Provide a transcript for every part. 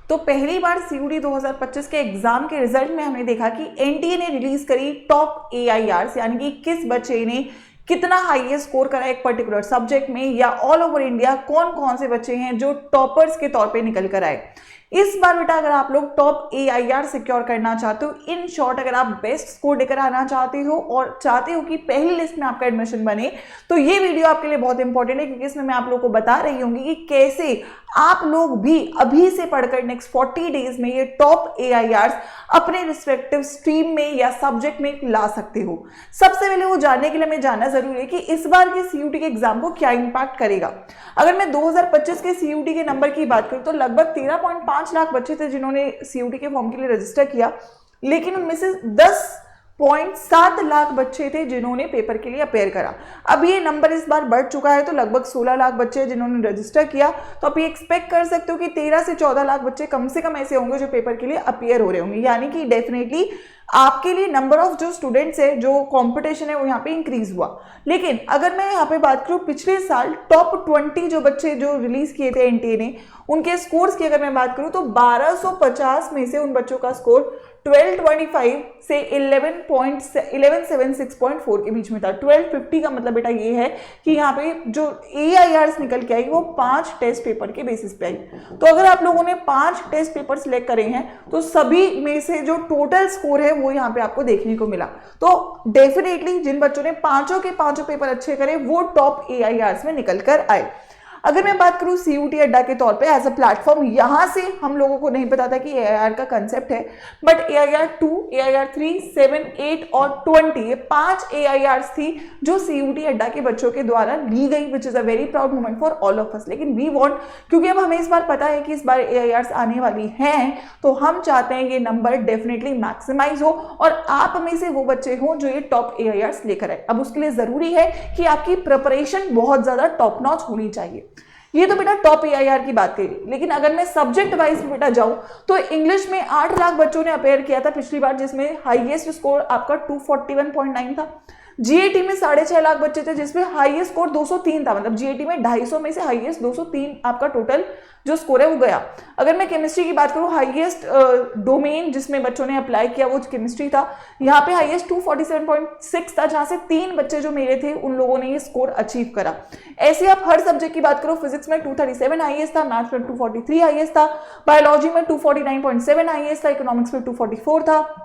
तो पहली बार सीयूटी 2025 के एग्जाम के रिजल्ट में हमने देखा कि एनटीए ने रिलीज करी टॉप एआईआर, यानी कि किस बच्चे ने कितना हाईएस्ट स्कोर करा एक पर्टिकुलर सब्जेक्ट में, या ऑल ओवर इंडिया कौन कौन से बच्चे हैं जो टॉपर्स के तौर पे निकल कर आए। इस बार बेटा अगर आप लोग टॉप एआईआर सिक्योर करना चाहते हो, इन शॉर्ट अगर आप बेस्ट स्कोर लेकर आना चाहते हो और चाहते हो कि पहली लिस्ट में आपका एडमिशन बने, तो ये वीडियो आपके लिए बहुत इंपॉर्टेंट है, क्योंकि इसमें मैं आप लोग को बता रही हूँ कि कैसे आप लोग भी अभी से पढ़कर नेक्स्ट 40 डेज में ये टॉप एआईआर अपने रिस्पेक्टिव स्ट्रीम में या सब्जेक्ट में ला सकते हो। सबसे पहले वो जानने के लिए हमें जानना जरूरी है कि इस बार के सीयूटी के एग्जाम को क्या इंपैक्ट करेगा। अगर मैं 2025 के सीयूटी के नंबर की बात करूं तो लगभग 13.5 लाख बच्चे थे जिन्होंने सीयूटी के फॉर्म के लिए रजिस्टर किया, लेकिन उनमें से 10.7 लाख बच्चे थे जिन्होंने पेपर के लिए अपेयर करा। अब ये नंबर इस बार बढ़ चुका है, तो लगभग 16 लाख बच्चे जिन्होंने रजिस्टर किया। तो आप ये एक्सपेक्ट कर सकते हो कि 13 से 14 लाख बच्चे कम से कम ऐसे होंगे जो पेपर के लिए अपेयर हो रहे होंगे, यानी कि डेफिनेटली आपके लिए नंबर ऑफ जो स्टूडेंट्स है, जो कंपटीशन है, वो यहाँ पे इंक्रीज हुआ। लेकिन अगर मैं यहाँ पे बात करूँ पिछले साल टॉप 20 जो बच्चे जो रिलीज किए थे एनटीए ने, उनके स्कोर्स की अगर मैं बात करूँ तो 1250 में से उन बच्चों का स्कोर 1225 से 1176.4 के बीच में था। 1250 का मतलब बेटा ये है कि यहाँ पे जो एआईआर निकल के आई वो 5 टेस्ट पेपर के बेसिस पे आई। तो अगर आप लोगों ने 5 टेस्ट पेपर सिलेक्ट करे हैं तो सभी में से जो टोटल स्कोर है वो यहाँ पे आपको देखने को मिला। तो डेफिनेटली जिन बच्चों ने पांचों के पांचों पेपर अच्छे करे वो टॉप एआईआर में निकल कर आए। अगर मैं बात करूं सीयूटी अड्डा के तौर पे एज अ प्लेटफॉर्म, यहां से हम लोगों को नहीं पता था कि एआईआर का कंसेप्ट है, बट एआईआर 2, एआईआर 3, 7, 8 और 20 ये 5 एआईआर थी जो सीयूटी अड्डा के बच्चों के द्वारा ली गई, which is a very proud moment for all of us. लेकिन वी वांट, क्योंकि अब हमें इस बार पता है कि इस बार एआईआर आने वाली हैं, तो हम चाहते हैं ये नंबर डेफिनेटली मैक्सिमाइज हो और आप में से वो बच्चे हो जो ये टॉप एआईआर लेकर आए। अब उसके लिए जरूरी है कि आपकी प्रिपरेशन बहुत ज्यादा टॉप नॉच होनी चाहिए। ये तो बेटा टॉप एआईआर की बात करी, लेकिन अगर मैं सब्जेक्ट वाइज में बेटा जाऊं तो इंग्लिश में 8 लाख बच्चों ने अपेयर किया था पिछली बार, जिसमें हाईएस्ट स्कोर आपका 241.9 था। जीएटी में 6.5 लाख बच्चे थे जिसमें हाईएस्ट स्कोर 203 था, मतलब जीएटी में 250 में से हाईएस्ट 203 आपका टोटल जो स्कोर है वो गया। अगर मैं केमिस्ट्री की बात करूं, हाईएस्ट डोमेन जिसमें बच्चों ने अप्लाई किया वो केमिस्ट्री था, यहाँ पे हाईएस्ट 247.6 था, जहां से 3 बच्चे जो मेरे थे उन लोगों ने ये स्कोर अचीव करा। ऐसे आप हर सब्जेक्ट की बात करो, फिजिक्स में 237 हाईएस्ट था, मैथ्स में 243 हाईएस्ट था, बायोलॉजी में 249.7 हाईएस्ट था, इकोनॉमिक्स में 244 था,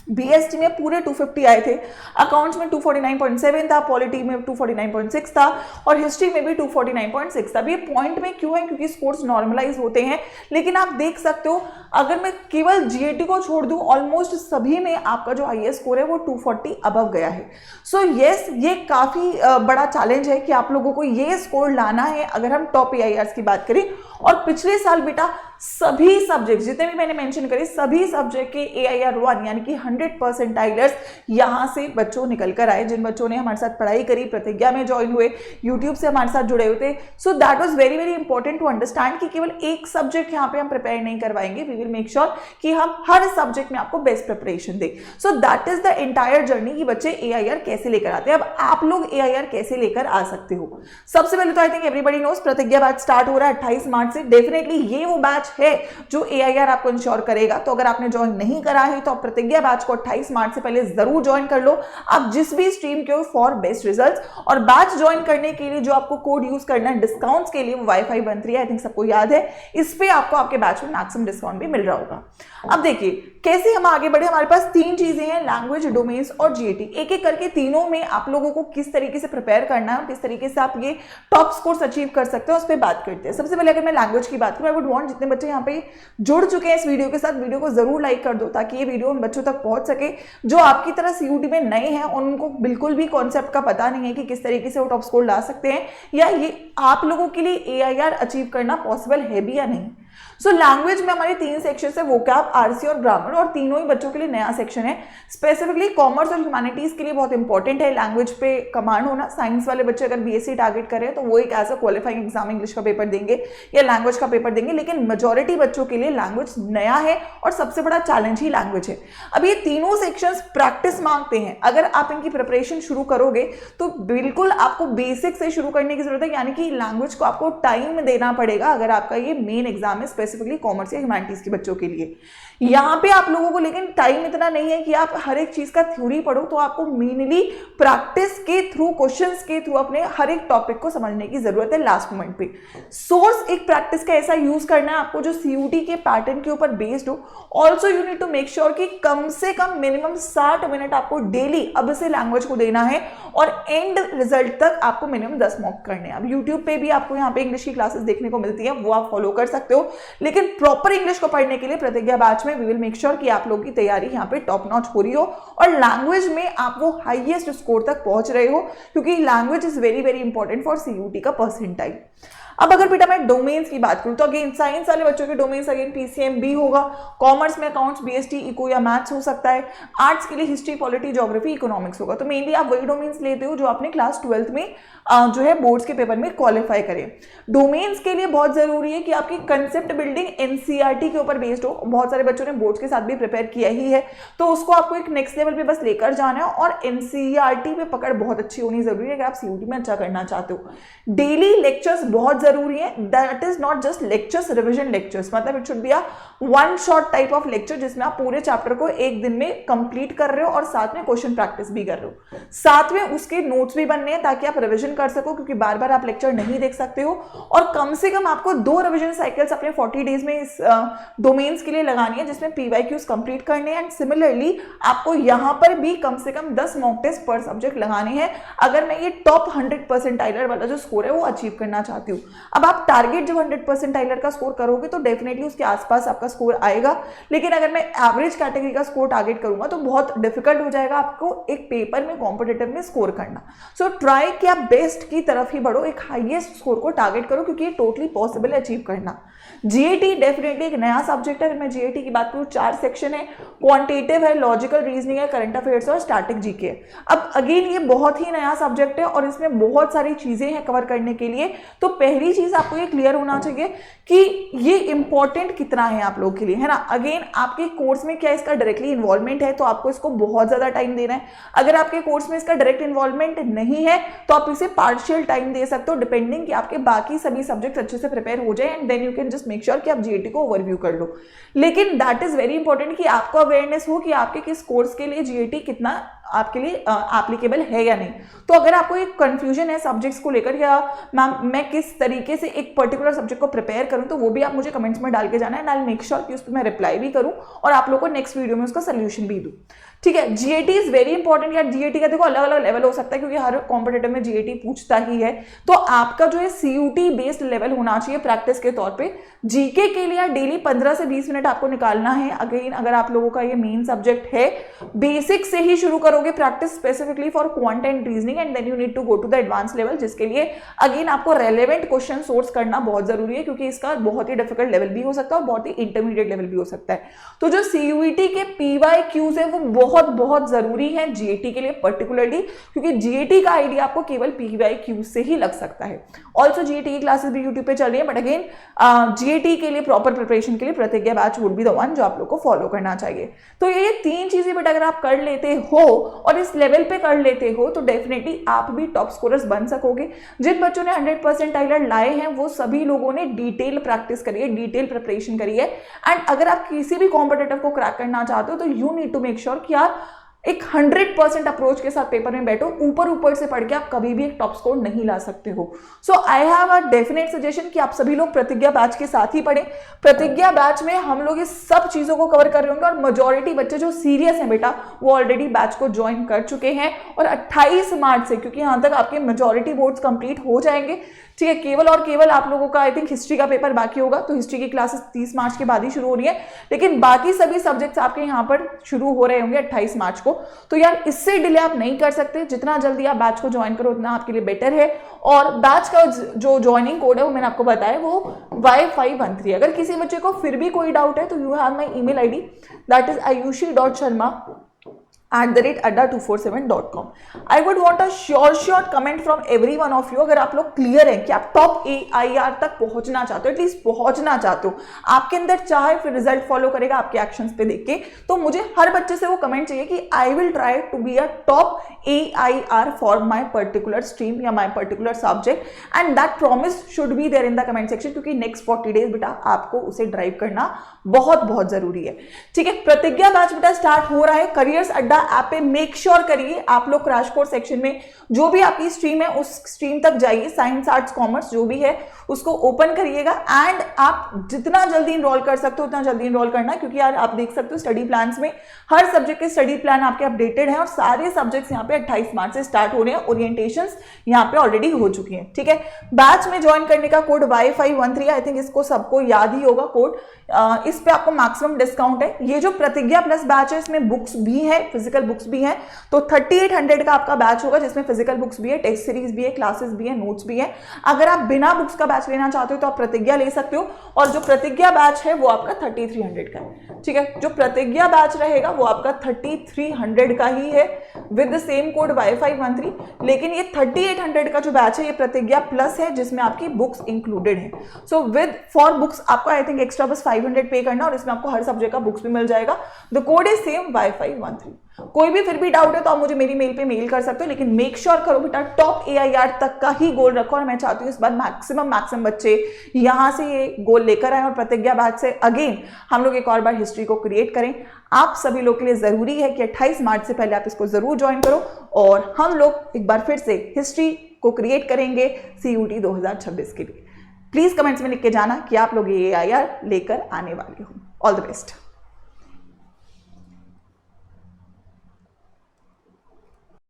बीएसटी में पूरे 250 आए थे, अकाउंट्स में 249.7 था, पॉलिटी में 249.6 था और हिस्ट्री में भी 249.6 था। अब ये पॉइंट में क्यों है? क्योंकि स्कोर्स नॉर्मलाइज होते हैं, लेकिन आप देख सकते हो अगर मैं केवल जीएटी को छोड़ दूं ऑलमोस्ट सभी में आपका जो हाईएस्ट स्कोर है वो 240 अबव गया है। सो यस, ये काफी बड़ा चैलेंज है कि आप लोगों को ये स्कोर लाना है अगर हम टॉप एआईआर की बात करें। और पिछले साल बेटा सभी सब्जेक्ट जितने भी मैंने मेंशन करे, सभी सब्जेक्ट के एआईआर 1 यानी कि 100 परसेंटाइलर्स यहां से बच्चों निकल कर आए, जिन बच्चों ने हमारे साथ पढ़ाई करी, प्रतिज्ञा में ज्वाइन हुए, यूट्यूब से हमारे साथ जुड़े हुए थे। So that was very very important to understand कि केवल एक सब्जेक्ट यहाँ पे हम प्रिपेयर नहीं करवाएंगे, वी विल मेक श्योर कि हम हर सब्जेक्ट में आपको बेस्ट प्रिपरेशन दें। So that is the entire journey कि बच्चे एआईआर कैसे लेकर आते हैं। अब आप लोग एआईआर कैसे लेकर आ सकते हो? सबसे पहले तो आई थिंक एवरीबॉडी नोस प्रतिज्ञा बैच स्टार्ट हो रहा है 28 मार्च से। डेफिनेटली ये वो बैच है जो एआईआर आपको इंश्योर करेगा। तो अगर आपने ज्वाइन नहीं करा है तो आप प्रतिज्ञा बैच को 28 मार्च से पहले जरूर ज्वाइन कर लो, आप जिस भी स्ट्रीम के हो, फॉर बेस्ट रिजल्ट्स। और बैच ज्वाइन करने के लिए जो आपको कोड यूज करना है डिस्काउंट्स के लिए, वो वाईफाई 13 आई थिंक सबको याद है, इस पे आपको आपके बैच में मैक्सिमम डिस्काउंट भी मिल रहा होगा। अब देखिए कैसे हम आगे बढ़े। हमारे पास 3 चीजें हैं, लैंग्वेज, डोमेन्स और जीएटी। एक एक करके तीनों में आप लोगों को किस तरीके से प्रिपेयर करना है और किस तरीके से आप ये टॉप स्कोर्स अचीव कर सकते हो उस पर बात करते हैं। सबसे पहले अगर मैं लैंग्वेज की बात करूं, आई वुड वांट जितने बच्चे यहाँ पे जुड़ चुके हैं इस वीडियो के साथ, वीडियो को जरूर लाइक कर दो ताकि ये वीडियो उन बच्चों तक पहुंच सके जो आपकी तरह सीयूटी में नए हैं, उनको बिल्कुल भी कॉन्सेप्ट का पता नहीं है कि किस तरीके से वो टॉप स्कोर ला सकते हैं या ये आप लोगों के लिए एआईआर अचीव करना पॉसिबल है भी या नहीं। सो लैंग्वेज में हमारे 3 सेक्शन है, वोकैब, आरसी और ग्रामर, और तीनों ही बच्चों के लिए नया सेक्शन है। स्पेसिफिकली कॉमर्स और ह्यूमैनिटीज के लिए बहुत इंपॉर्टेंट है लैंग्वेज पे कमांड होना। साइंस वाले बच्चे अगर बीएससी टारगेट करें तो वो एक as a qualifying exam English का पेपर देंगे या लैंग्वेज का पेपर देंगे, लेकिन मेजॉरिटी बच्चों के लिए लैंग्वेज नया है और सबसे बड़ा चैलेंज ही लैंग्वेज है। अब ये तीनों सेक्शंस प्रैक्टिस मांगते हैं। अगर आप इनकी प्रिपरेशन शुरू करोगे तो बिल्कुल आपको बेसिक से शुरू करने की जरूरत है, यानी कि लैंग्वेज को आपको टाइम देना पड़ेगा अगर आपका ये मेन एग्जाम है स्पेसिफिकली कॉमर्स या ह्यूमैनिटीज के बच्चों के लिए। यहाँ पे आप लोगों को लेकिन टाइम इतना नहीं है कि आप हर एक चीज का थ्योरी पढ़ो, तो आपको मेनली प्रैक्टिस के थ्रू, क्वेश्चंस के थ्रू अपने हर एक टॉपिक को समझने की जरूरत है लास्ट मोमेंट पे। सोर्स एक प्रैक्टिस का ऐसा यूज करना है आपको जो सीयूटी के पैटर्न के ऊपर बेस्ड हो। Also you need to make sure कि कम से कम मिनिमम 60 मिनट आपको डेली अब से लैंग्वेज को देना है और एंड रिजल्ट तक आपको मिनिमम 10 मॉक करने हैं। अब यूट्यूब पे भी आपको यहाँ पे इंग्लिश की क्लासेस देखने को मिलती है, वो आप फॉलो कर सकते हो, लेकिन प्रॉपर इंग्लिश को पढ़ने के लिए प्रतिज्ञा बैच में वी विल मेक श्योर कि आप लोगों की तैयारी यहाँ पे टॉप नॉच हो रही हो और लैंग्वेज में आप वो हाईएस्ट स्कोर तक पहुंच रहे हो, क्योंकि language is very very important for CUET का परसेंटाइल। अब अगर बेटा मैं डोमेन्स की बात करूं तो अगेन साइंस वाले बच्चों के डोमेन्स अगेन पीसीएम बी होगा, कॉमर्स में अकाउंट्स, बीएसटी, इको या मैथ्स हो सकता है, आर्ट्स के लिए हिस्ट्री, पॉलिटी, ज्योग्राफी, इकोनॉमिक्स होगा। तो मेनली आप वही डोमेन्स लेते हो जो आपने क्लास 12th में जो है बोर्ड्स के पेपर में क्वालिफाई करें। डोमेन्स के लिए बहुत जरूरी है कि आपकी कंसेप्ट बिल्डिंग एनसीईआरटी के ऊपर बेस्ड हो। बहुत सारे बच्चों ने बोर्ड्स के साथ भी प्रिपेयर किया ही है, तो उसको आपको एक नेक्स्ट लेवल पे बस लेकर जाना है और एनसीईआरटी पे पकड़ बहुत अच्छी होनी जरूरी है अगर आप सीयूटी में अच्छा करना चाहते हो। डेली लेक्चर्स बहुत जरूरी है, that is not just lectures, revision lectures, मतलब it should be a one shot type of lecture जिसमें आप पूरे चैप्टर को एक दिन में कंप्लीट कर रहे हो और साथ में क्वेश्चन प्रैक्टिस भी कर रहे हो, साथ में उसके नोट्स भी बनने हैं ताकि आप रिविजन कर सको, क्योंकि बार बार आप लेक्चर नहीं देख सकते हो। और कम से कम आपको 2 रिविजन साइकिल्स अपने 40 डेज में इस डोमेन्स के लिए लगानी है जिसमें पीवाईक्यूज कंप्लीट करने हैं। एंड सिमिलरली आपको यहां पर भी कम से कम 10 मॉक टेस्ट पर सब्जेक्ट लगाने हैं अगर मैं ये टॉप 100 परसेंटाइलर वाला जो स्कोर है वो अचीव करना चाहती हूँ। अब आप टारगेट जब 100 परसेंटाइलर का स्कोर करोगे तो डेफिनेटली उसके आसपास आपका स्कोर आएगा, लेकिन अगर मैं एवरेज कैटेगरी का स्कोर टारगेट करूंगा तो बहुत डिफिकल्ट हो जाएगा आपको एक पेपर में कॉम्पिटिटिव में स्कोर करना। सो ट्राई कि आप बेस्ट की तरफ ही बढ़ो, एक हाईएस्ट स्कोर को टारगेट करो, क्योंकि ये टोटली पॉसिबल है अचीव करना। जीएटी डेफिनेटली एक नया सब्जेक्ट है। अगर मैं जीएटी की बात करूं 4 सेक्शन है, क्वांटिटेटिव है, लॉजिकल रीजनिंग है, करंट अफेयर्स और स्टैटिक जीके। अब अगेन ये बहुत ही नया सब्जेक्ट है और इसमें बहुत सारी चीजें हैं कवर करने के लिए। तो पहली चीज आपको ये क्लियर होना चाहिए कि ये इंपॉर्टेंट कितना है आप लोगों के लिए, है ना। अगेन आपके कोर्स में क्या इसका डायरेक्टली इन्वॉल्वमेंट है तो आपको इसको बहुत ज्यादा टाइम देना है। अगर आपके कोर्स में इसका डायरेक्ट इन्वॉल्वमेंट नहीं है तो आप इसे पार्शियल टाइम दे सकते हो, डिपेंडिंग कि आपके बाकी सभी सब्जेक्ट अच्छे से प्रिपेयर हो जाए and then you can just make sure कि आप जीएटी को ओवरव्यू कर लो। लेकिन दैट इज वेरी इंपॉर्टेंट कि आपको अवेयरनेस हो कि आपके किस कोर्स के लिए जीएटी कितना आपके लिए एप्लीकेबल है या नहीं। तो अगर आपको एक कंफ्यूजन है सब्जेक्ट्स को लेकर या मैम मैं किस तरीके से एक पर्टिकुलर सब्जेक्ट को प्रिपेयर करूं, तो वो भी आप मुझे कमेंट्स में डाल के जाना है and I will make sure कि उस पर मैं रिप्लाई भी करूं और आप लोगों को नेक्स्ट वीडियो में उसका सोल्यूशन भी दूं। ठीक है, जीएटी इज वेरी इंपॉर्टेंट यार। जीएटी का देखो अलग अलग लेवल हो सकता है क्योंकि हर कॉम्पिटिटिव में जीएटी पूछता ही है, तो आपका जो है सीयूटी बेस्ड लेवल होना चाहिए प्रैक्टिस के तौर पे। जीके के लिए डेली 15 से 20 मिनट आपको निकालना है। अगेन अगर आप लोगों का ये मेन सब्जेक्ट है, बेसिक से ही शुरू करोगे practice specifically for quant and reasoning and then you need to go to the advance level, जिसके लिए अगेन आपको रेलेवेंट क्वेश्चन सोर्स करना बहुत जरूरी है क्योंकि इसका बहुत ही डिफिकल्ट लेवल भी हो सकता है और बहुत ही इंटरमीडिएट लेवल भी हो सकता है। तो जो सीयूईटी के पीवाईक्यूज है वो बहुत बहुत जरूरी है जीएटी के लिए पर्टिकुलरली, क्योंकि जीएटी का आइडिया आपको केवल पीवाईक्यूज से ही लग सकता है। ऑल्सो जीएटी की क्लासेस भी यूट्यूब पे चल रही है, बट अगेन जीएटी के लिए प्रॉपर प्रिपरेशन के लिए प्रतिज्ञा batch would be the one जो आप लोग को फॉलो करना चाहिए। तो ये 3 चीजें बेटा अगर आप कर लेते हो और इस लेवल पे कर लेते हो तो डेफिनेटली आप भी टॉप स्कोरर्स बन सकोगे। जिन बच्चों ने 100 परसेंटाइलर लाए हैं वो सभी लोगों ने डिटेल प्रैक्टिस करी है, डिटेल प्रिपरेशन करी है। एंड अगर आप किसी भी कॉम्पिटिटिव को क्रैक करना चाहते हो तो you need to make sure कि आप एक 100% अप्रोच के साथ पेपर में बैठो। ऊपर से पढ़ के आप कभी भी एक टॉप स्कोर नहीं ला सकते हो। So I have a definite suggestion कि आप सभी लोग प्रतिज्ञा बैच के साथ ही पढ़ें। प्रतिज्ञा बैच में हम लोग इस सब चीजों को कवर कर रहे होंगे और मेजॉरिटी बच्चे जो सीरियस हैं बेटा वो ऑलरेडी बैच को ज्वाइन कर चुके हैं और 28 मार्च से, क्योंकि यहां तक आपके मेजॉरिटी बोर्ड्स कंप्लीट हो जाएंगे, ठीक है, केवल और केवल आप लोगों का आई थिंक हिस्ट्री का पेपर बाकी होगा, तो हिस्ट्री की क्लासेस 30 मार्च के बाद ही शुरू हो रही है, लेकिन बाकी सभी सब्जेक्ट्स आपके यहाँ पर शुरू हो रहे होंगे 28 मार्च को। तो यार इससे डिले आप नहीं कर सकते, जितना जल्दी आप बैच को ज्वाइन करो उतना आपके लिए बेटर है। और बैच का जो ज्वाइनिंग कोड है वो मैंने आपको बताया वो Y513। अगर किसी बच्चे को फिर भी कोई डाउट है तो you have my email ID, that is ayushi.sharma @adda247.com। I would want a sure comment from every one of you. अगर आप लोग क्लियर हैं कि आप टॉप AIR तक पहुंचना चाहते हो, एटलीस्ट पहुंचना चाहते हो, आपके अंदर चाहे फिर रिजल्ट फॉलो करेगा आपके एक्शंस पे देख के, तो मुझे हर बच्चे से वो कमेंट चाहिए कि I will try to be a top AIR for my particular stream या my particular subject, and that promise should be there in the comment section, क्योंकि नेक्स्ट 40 डेज बेटा आपको उसे ड्राइव करना बहुत बहुत जरूरी है। ठीक है, प्रतिज्ञा बैच बेटा स्टार्ट हो रहा है करियर्स अड्डा ऐप पे। मेक श्योर करिए आप लोग क्रैश कोर्स सेक्शन में जो भी आपकी स्ट्रीम है उस स्ट्रीम तक जाइए, साइंस आर्ट्स कॉमर्स जो भी है उसको ओपन करिएगा, एंड आप जितना जल्दी इनरोल कर सकते हो उतना जल्दी इनरोल करना, क्योंकि यार आप देख सकते हो स्टडी प्लान्स में हर सब्जेक्ट के स्टडी प्लान आपके अपडेटेड हैं और सारे सब्जेक्ट्स यहाँ पे 28 मार्च से स्टार्ट हो रहे हैं। ओरिएंटेशंस यहाँ पे ऑलरेडी हो चुकी हैं। ठीक है, बैच में ज्वाइन करने का कोड Y513, आई थिंक इसको सबको याद ही होगा कोड। इस पे आपको मैक्सिमम डिस्काउंट है। ये जो प्रतिज्ञा प्लस बैच है इसमें बुक्स भी है, फिजिकल बुक्स भी हैं, तो 3800 का आपका बैच होगा जिसमें फिजिकल बुक्स भी है, टेस्ट सीरीज भी है, क्लासेस भी है, नोट्स भी है। अगर आप बिना बुक्स का बैच लेना चाहते हो तो आप प्रतिज्ञा ले सकते हो, और जो प्रतिज्ञा बैच है वो आपका 3300 का है। ठीक है, जो प्रतिज्ञा बैच रहेगा वो आपका 3300 का ही है with the same code Y513, लेकिन ये 3800 का जो बैच है ये प्रतिज्ञा प्लस है जिसमें आपकी बुक्स इंक्लूडेड है। सो विद फॉर बुक्स आपको आई थिंक एक्स्ट्रा बस 500 पे करना और इसमें आपको हर सब्जेक्ट का बुक्स भी मिल जाएगा। The code is same Y513। कोई भी फिर भी डाउट है तो आप मुझे मेरी मेल पे मेल कर सकते हो, लेकिन मेक श्योर करो बेटा टॉप AIR तक का ही गोल रखो, और मैं चाहती हूँ इस बार मैक्सिमम बच्चे यहाँ से ये गोल लेकर आए और प्रतिज्ञा बैच से अगेन हम लोग एक और बार हिस्ट्री को क्रिएट करें। आप सभी लोग के लिए जरूरी है कि 28 मार्च से पहले आप इसको जरूर ज्वाइन करो, और हम लोग एक बार फिर से हिस्ट्री को क्रिएट करेंगे CUT 2026 के लिए। प्लीज कमेंट्स में लिख के जाना कि आप लोग ये AIR लेकर आने वाले हो। All the best.